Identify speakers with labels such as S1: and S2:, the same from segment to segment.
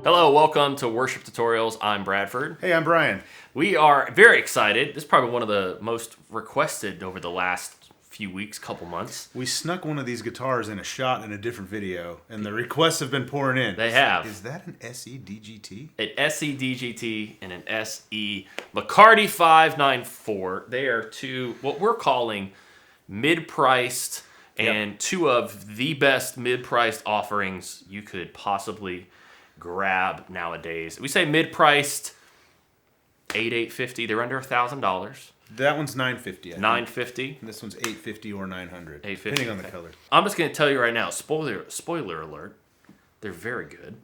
S1: Hello, welcome to Worship Tutorials. I'm Bradford.
S2: Hey, I'm Brian.
S1: We are very excited. This is probably one of the most requested over the last few weeks, couple months.
S2: We snuck one of these guitars in a shot in a different video, and the requests have been pouring in.
S1: They have.
S2: Is that an SE DGT?
S1: An SE DGT and an SE McCarty 594. They are two, what we're calling mid-priced and two of the best mid-priced offerings you could possibly grab nowadays. We say mid-priced, $850. They're under $1,000.
S2: That one's $950.
S1: $950.
S2: This one's $850 or $900,
S1: $850,
S2: depending on the color.
S1: I'm just going to tell you right now, spoiler alert, they're very good.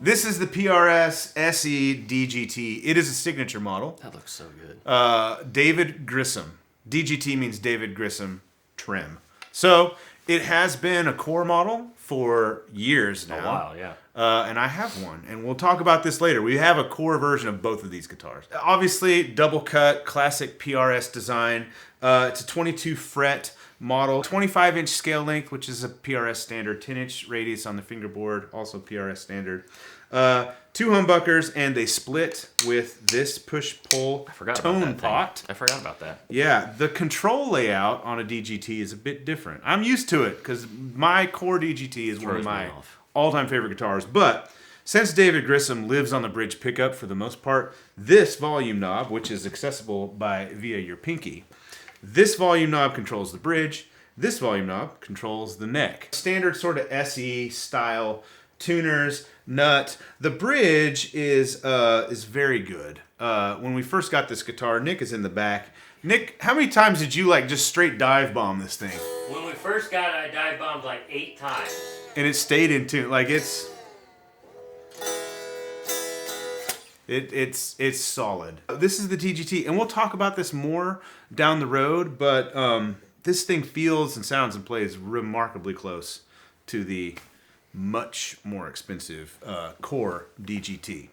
S2: This is the PRS SE DGT. It is a signature model.
S1: That looks so good.
S2: David Grissom. DGT means David Grissom trim. So it has been a core model for years now.
S1: A while, yeah.
S2: And I have one, and we'll talk about this later. We have a core version of both of these guitars. Obviously, double cut, classic PRS design. It's a 22 fret model, 25-inch scale length, which is a PRS standard, 10-inch radius on the fingerboard, also PRS standard. Two humbuckers, and they split with this push-pull tone pot.
S1: I forgot about that.
S2: Yeah, the control layout on a DGT is a bit different. I'm used to it because my core DGT is one of my all-time favorite guitars. But since David Grissom lives on the bridge pickup for the most part, this volume knob, which is accessible via your pinky, this volume knob controls the bridge. This volume knob controls the neck. Standard sort of SE style tuners, nut. The bridge is very good. When we first got this guitar, Nick is in the back. Nick, how many times did you just straight dive bomb this thing?
S3: When we first got it, I dive bombed like 8 times.
S2: And it stayed in tune. It's solid. This is the DGT, and we'll talk about this more down the road, but this thing feels and sounds and plays remarkably close to the much more expensive core DGT.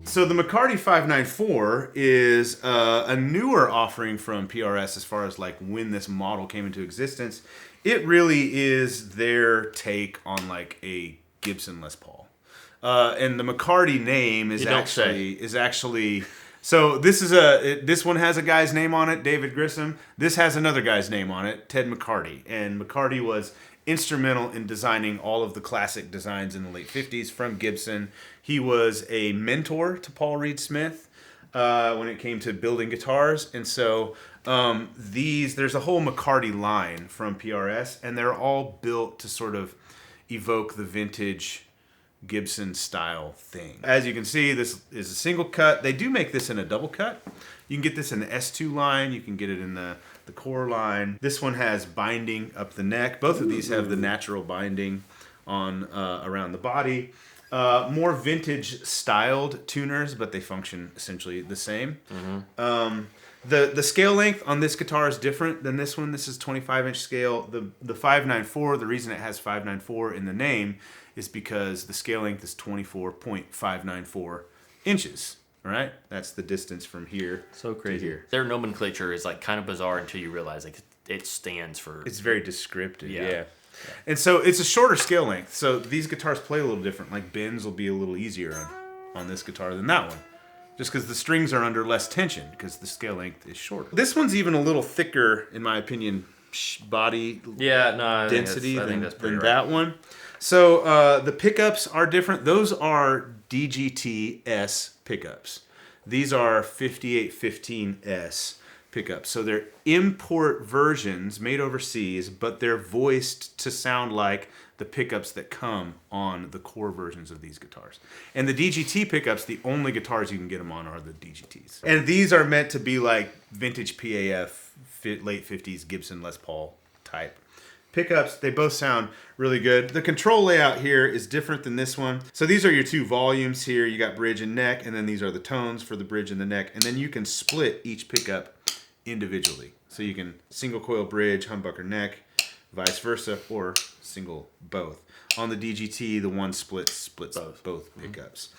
S2: So the McCarty 594 is a newer offering from PRS as far as when this model came into existence. It really is their take on a Gibson Les Paul. And the McCarty name is actually So this one has a guy's name on it, David Grissom. This has another guy's name on it, Ted McCarty. And McCarty was instrumental in designing all of the classic designs in the late 50s from Gibson. He was a mentor to Paul Reed Smith when it came to building guitars. And so there's a whole McCarty line from PRS, and they're all built to sort of evoke the vintage Gibson style thing. As you can see, this is a single cut. They do make this in a double cut. You can get this in the S2 line. You can get it in the core line. This one has binding up the neck. Both of these have the natural binding on around the body. More vintage styled tuners, but they function essentially the same. The scale length on this guitar is different than this one. This is 25-inch scale. The 594, the reason it has 594 in the name is because the scale length is 24.594 inches. All right, that's the distance from here.
S1: So crazy.
S2: To here.
S1: Their nomenclature is like kind of bizarre until you realize like it stands for.
S2: It's very descriptive.
S1: Yeah.
S2: Yeah. And so it's a shorter scale length. So these guitars play a little different. Like bends will be a little easier on this guitar than that one. Just because the strings are under less tension because the scale length is shorter. This one's even a little thicker, in my opinion, body density than that one. So the pickups are different. Those are DGT S pickups. These are 5815S pickups. So they're import versions made overseas, but they're voiced to sound like the pickups that come on the core versions of these guitars. And the DGT pickups, the only guitars you can get them on are the DGTs. And these are meant to be like vintage PAF, late 50s Gibson Les Paul type pickups. They both sound really good. The control layout here is different than this one. So these are your two volumes here. You got bridge and neck, and then these are the tones for the bridge and the neck. And then you can split each pickup individually. So you can single coil bridge, humbucker neck, vice versa, or single both. On the DGT, the one splits both pickups.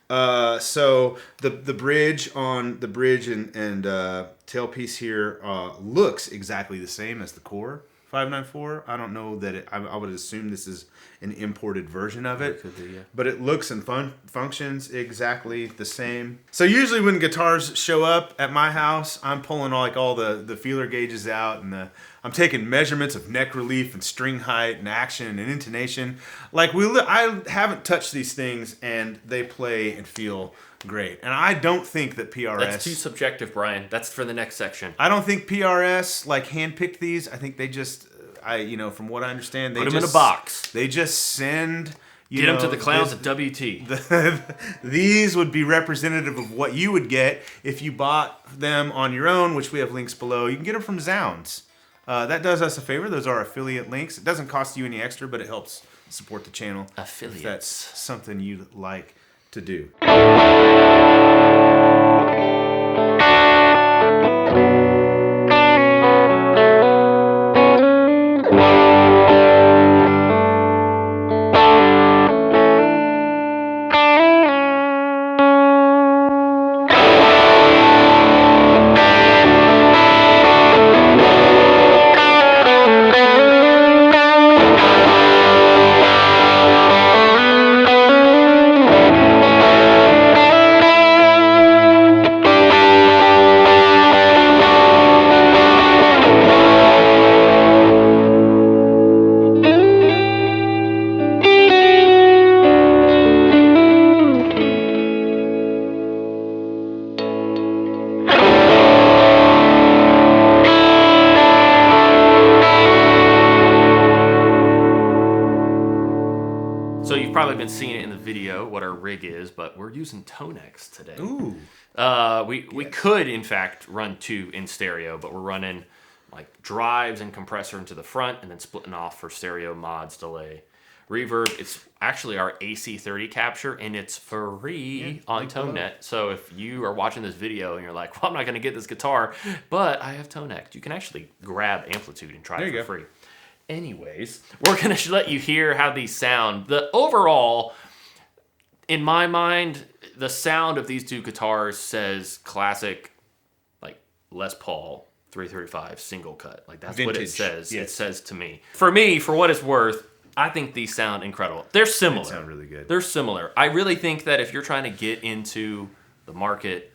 S2: So the bridge on the bridge and tailpiece here looks exactly the same as the core 594. I don't know that I would assume this is an imported version of it.
S1: Could be, yeah.
S2: But it looks and functions exactly the same. So usually when guitars show up at my house, I'm pulling all the feeler gauges out, and I'm taking measurements of neck relief and string height and action and intonation. I haven't touched these things, and they play and feel great. And I don't think that PRS...
S1: That's too subjective, Brian. That's for the next section.
S2: I don't think PRS handpicked these. I think they just, from what I understand, they
S1: put them in a box.
S2: They just send...
S1: Get them to the clowns at WT.
S2: These would be representative of what you would get if you bought them on your own, which we have links below. You can get them from Zounds. That does us a favor. Those are affiliate links. It doesn't cost you any extra, but it helps support the channel.
S1: Affiliates.
S2: If that's something you'd like to do.
S1: Probably been seeing it in the video what our rig is, but we're using Tonex today.
S2: Ooh.
S1: We could in fact run two in stereo, but we're running like drives and compressor into the front and then splitting off for stereo, mods, delay, reverb. It's actually our AC30 capture, and it's free on ToneNet. So if you are watching this video and you're like, well, I'm not going to get this guitar, but I have Tonex, you can actually grab Amplitude and try it for free. Anyways, we're going to let you hear how these sound. The overall, in my mind, the sound of these two guitars says classic, like Les Paul 335 single cut. Like that's vintage. What it says. Yes. It says to me. For me, for what it's worth, I think these sound incredible. They're similar.
S2: They sound really good.
S1: They're similar. I really think that if you're trying to get into the market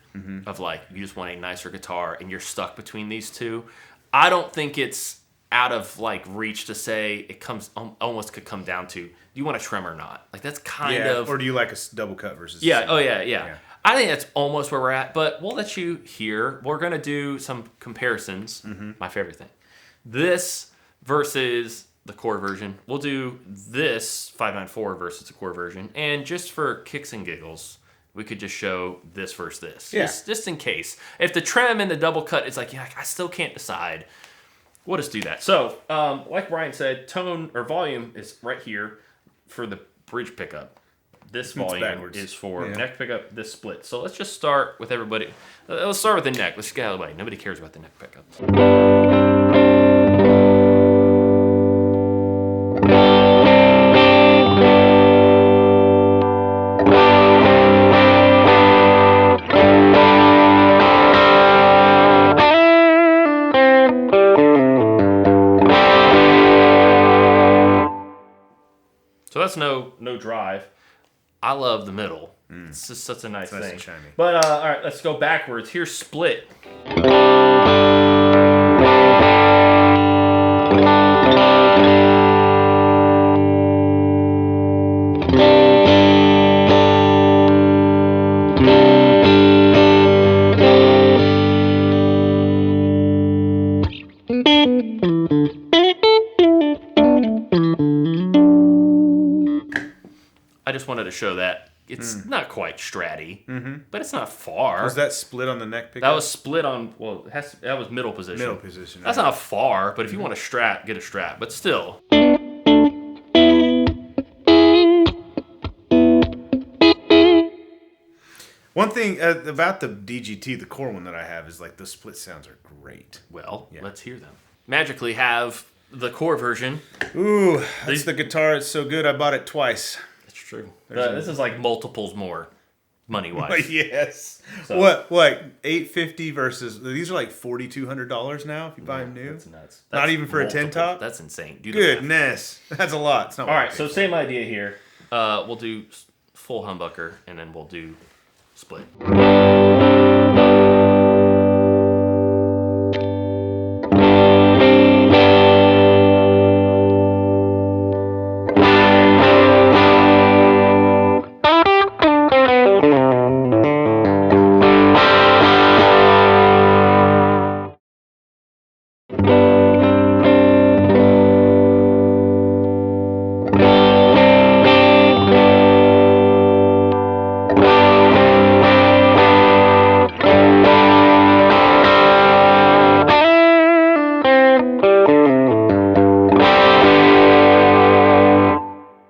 S1: of like you just want a nicer guitar and you're stuck between these two. I don't think it's out of like reach to say it comes almost could come down to do you want a trem or not? Like that's kind of,
S2: or do you like a double cut versus?
S1: yeah. Oh yeah. I think that's almost where we're at, but we'll let you hear. We're gonna do some comparisons. My favorite thing, this versus the core version. We'll do this 594 versus the core version, and just for kicks and giggles, we could just show this versus this.
S2: Yeah.
S1: Just in case. If the trem and the double cut is like, yeah, I still can't decide, we'll just do that. So, like Brian said, tone or volume is right here for the bridge pickup. This volume is for neck pickup, this split. So let's just start with everybody. Let's start with the neck. Let's get out of the way. Nobody cares about the neck pickup. So that's no drive. I love the middle. It's just such a nice thing.
S2: Shiny.
S1: But all right, let's go backwards. Here's split. I just wanted to show that it's not quite stratty, but it's not far.
S2: Was that split on the neck pickup?
S1: That was split on, well, that was middle position.
S2: Middle position.
S1: That's not far, but if you want a strat, get a strat. But still.
S2: One thing about the DGT, the core one that I have, is like the split sounds are great.
S1: Well, let's hear them. Magically have the core version.
S2: Ooh, that's the guitar. It's so good I bought it twice.
S1: That's true. This is like multiples more money-wise.
S2: Yes.
S1: So,
S2: what, like $850 versus, these are like $4,200 now if you buy them new?
S1: That's nuts.
S2: Not even for a 10 top?
S1: That's insane. Do the math.
S2: Goodness. That's a lot. It's not
S1: All right, so same idea here. We'll do full humbucker, and then we'll do split.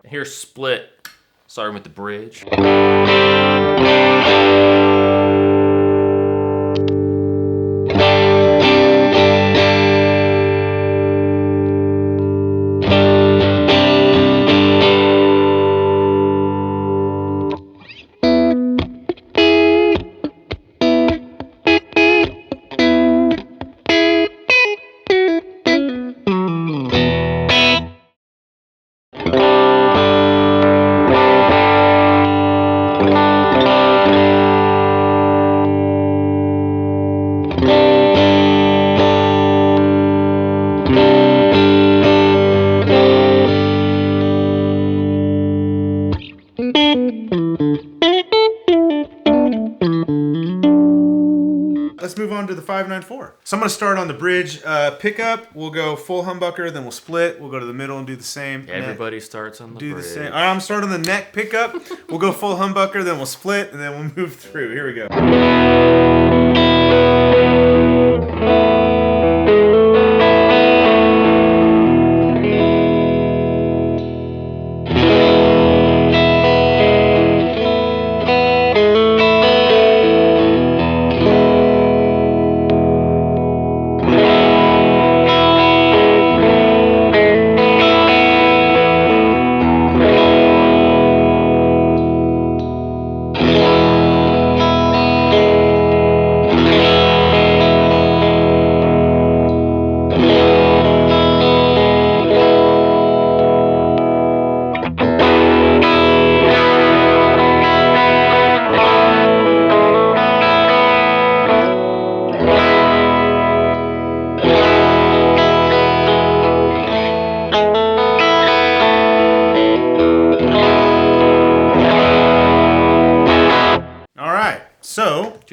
S1: Here's split, starting with the bridge.
S2: Let's move on to the 594. So I'm going to start on the bridge pickup. We'll go full humbucker, then we'll split. We'll go to the middle and do the same.
S1: Everybody starts on the bridge.
S2: Do the same. All right, I'm starting on the neck pickup. We'll go full humbucker, then we'll split, and then we'll move through. Here we go.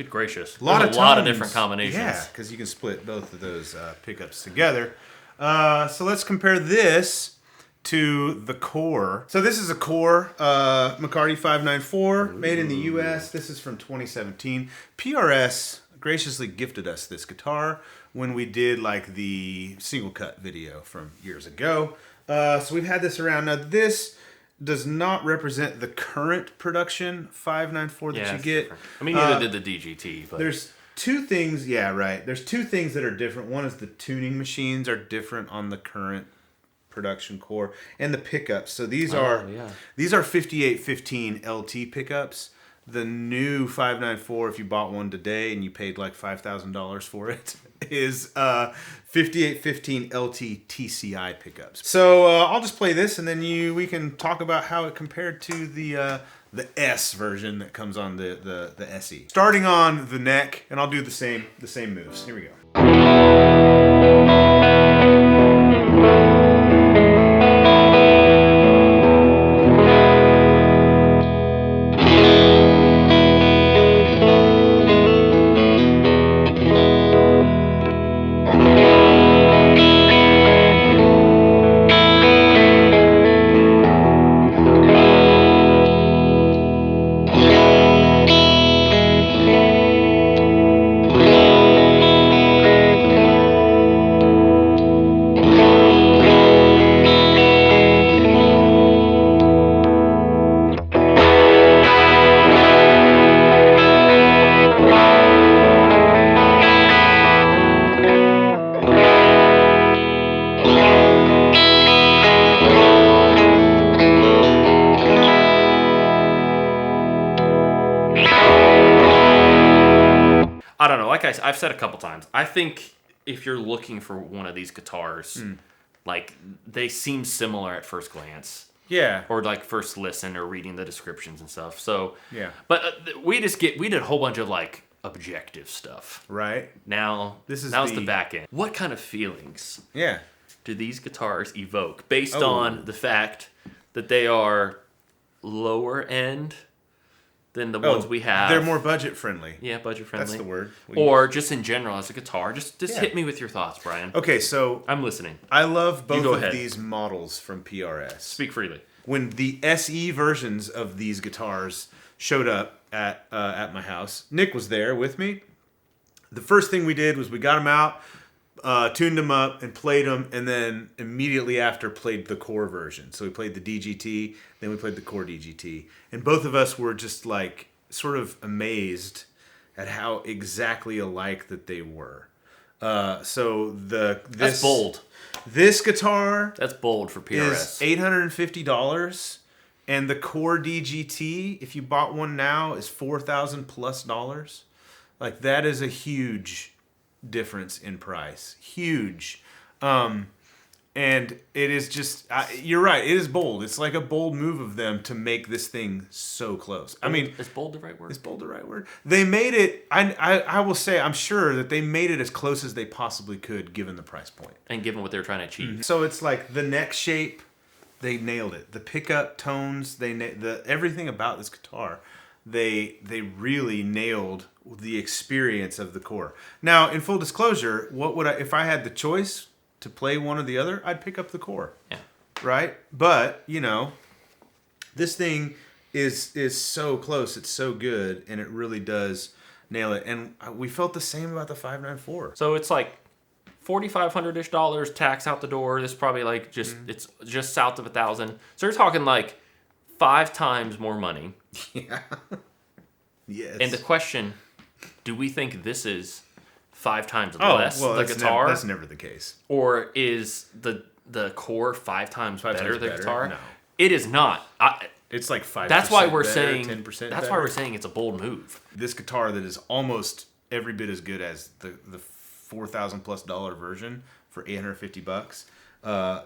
S1: Good gracious.
S2: A lot
S1: There's
S2: of
S1: a lot of
S2: tones.
S1: different combinations.
S2: Yeah, because you can split both of those pickups together. So let's compare this to the Core. So this is a Core McCarty 594, made in the U.S. This is from 2017. PRS graciously gifted us this guitar when we did like the single cut video from years ago. So we've had this around. Now this does not represent the current production 594 that you get.
S1: Different. I mean, neither did the DGT. But
S2: there's two things, yeah, right. There's two things that are different. One is the tuning machines are different on the current production Core, and the pickups. So these are 5815 LT pickups. The new 594, if you bought one today and you paid like $5,000 for it, is 5815 LT TCI pickups. So I'll just play this, and then we can talk about how it compared to the S version that comes on the SE. Starting on the neck, and I'll do the same moves. Here we go.
S1: I don't know. Like I've said a couple times, I think if you're looking for one of these guitars, like they seem similar at first glance.
S2: Yeah.
S1: Or like first listen or reading the descriptions and stuff. So
S2: yeah.
S1: But we did a whole bunch of like objective stuff.
S2: Right.
S1: Now now's the back end. What kind of feelings?
S2: Yeah.
S1: Do these guitars evoke based on the fact that they are lower end than the ones we have?
S2: They're more budget friendly.
S1: Yeah, budget friendly.
S2: That's the word.
S1: Or just in general as a guitar. Just hit me with your thoughts, Brian.
S2: Okay, so
S1: I'm listening.
S2: I love both of
S1: ahead.
S2: these models from PRS.
S1: Speak freely.
S2: When the SE versions of these guitars showed up at my house, Nick was there with me. The first thing we did was we got them out, tuned them up, and played them, and then immediately after played the Core version. So we played the DGT, then we played the Core DGT. And both of us were just like sort of amazed at how exactly alike that they were.
S1: That's bold.
S2: This guitar
S1: That's bold for PRS.
S2: is $850, and the Core DGT, if you bought one now, is $4,000+. Like that is a huge difference in price. Huge. And it is just, you're right, it is bold. It's like a bold move of them to make this thing so close. I mean,
S1: is bold the right word?
S2: Is bold the right word? They made it, I will say, I'm sure that they made it as close as they possibly could given the price point.
S1: And given what they were trying to achieve.
S2: So it's like the neck shape, they nailed it. The pickup tones, everything about this guitar, they really nailed the experience of the Core. Now, in full disclosure, what would if I had the choice to play one or the other, I'd pick up the Core.
S1: Yeah.
S2: Right? But, this thing is so close, it's so good, and it really does nail it. And we felt the same about the 594.
S1: So it's like $4,500-ish tax out the door. This is probably like it's just south of $1,000. So you're talking like 5 times more money.
S2: Yeah. Yes.
S1: And the question, do we think this is 5 times less the guitar?
S2: That's never the case.
S1: Or is the Core 5 times better than the guitar?
S2: No.
S1: It is not.
S2: It's like 5%.
S1: That's why we're
S2: better,
S1: saying
S2: 10%
S1: that's why we're saying it's a bold move.
S2: This guitar that is almost every bit as good as the $4,000+ version for $850.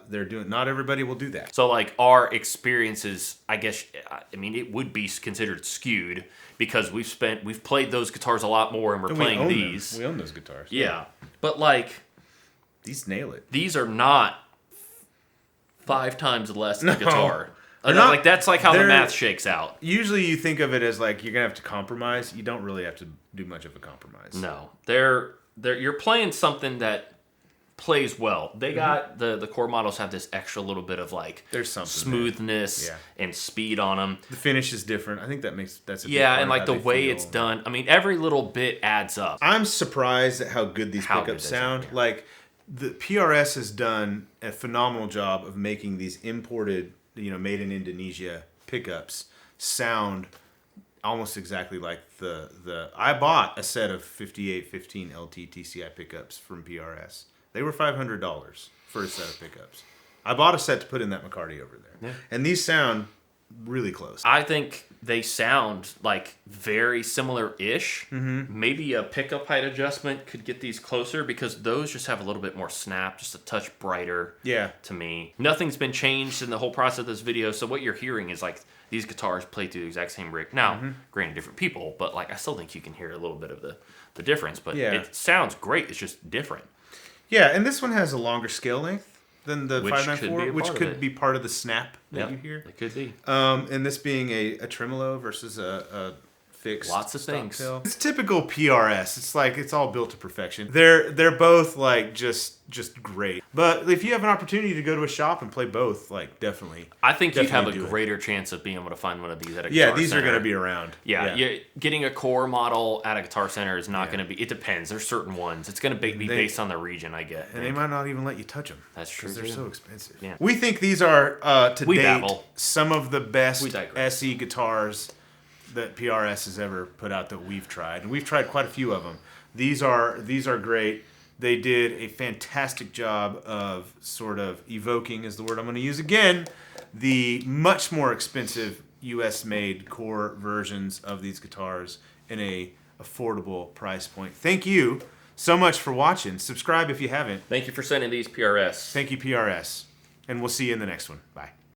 S2: They're doing. Not everybody will do that.
S1: So like our experiences, I guess, I mean, it would be considered skewed because we've played those guitars a lot more, and we're playing these.
S2: We own those guitars.
S1: Yeah, but like
S2: these nail it.
S1: These are not 5 times less than guitar. Like that's like how the math shakes out.
S2: Usually you think of it as like you're gonna have to compromise. You don't really have to do much of a compromise.
S1: No, you're playing something that plays well. They got the core models have this extra little bit of like
S2: there's something
S1: smoothness and speed on them.
S2: The finish is different. I think that's a big
S1: yeah,
S2: part
S1: and
S2: of
S1: like
S2: how
S1: the
S2: they
S1: way
S2: feel.
S1: it's done. I mean, every little bit adds up.
S2: I'm surprised at how good these pickups sound. Like the PRS has done a phenomenal job of making these imported, made in Indonesia pickups sound almost exactly like the I bought a set of 5815 LT TCI pickups from PRS. They were $500 for a set of pickups. I bought a set to put in that McCarty over there. Yeah. And these sound really close.
S1: I think they sound like very similar-ish. Maybe a pickup height adjustment could get these closer because those just have a little bit more snap, just a touch brighter to me. Nothing's been changed in the whole process of this video, so what you're hearing is like these guitars play through the exact same rig. Now, granted, different people, but like I still think you can hear a little bit of the difference, but it sounds great. It's just different.
S2: Yeah, and this one has a longer scale length than the 594, which could be part of the snap that you hear.
S1: It could be.
S2: And this being a tremolo versus a fixed
S1: lots of things.
S2: Tail. It's typical PRS. It's like it's all built to perfection. They're both like just great. But if you have an opportunity to go to a shop and play both, like definitely.
S1: I think you'd have a greater chance of being able to find one of these at a Guitar Center.
S2: Yeah, these are going to be around.
S1: Yeah, getting a core model at a Guitar Center is not going to be. It depends. There's certain ones. It's going to be based on the region. I get.
S2: And they might not even let you touch them.
S1: That's true.
S2: Because they're so expensive.
S1: Yeah.
S2: We think these are to date
S1: dabble.
S2: some of the best SE guitars that PRS has ever put out that we've tried, and we've tried quite a few of them. These are great. They did a fantastic job of sort of evoking, is the word I'm going to use again, the much more expensive US-made core versions of these guitars in a affordable price point. Thank you so much for watching. Subscribe if you haven't.
S1: Thank you for sending these PRS.
S2: Thank you, PRS. And we'll see you in the next one. Bye.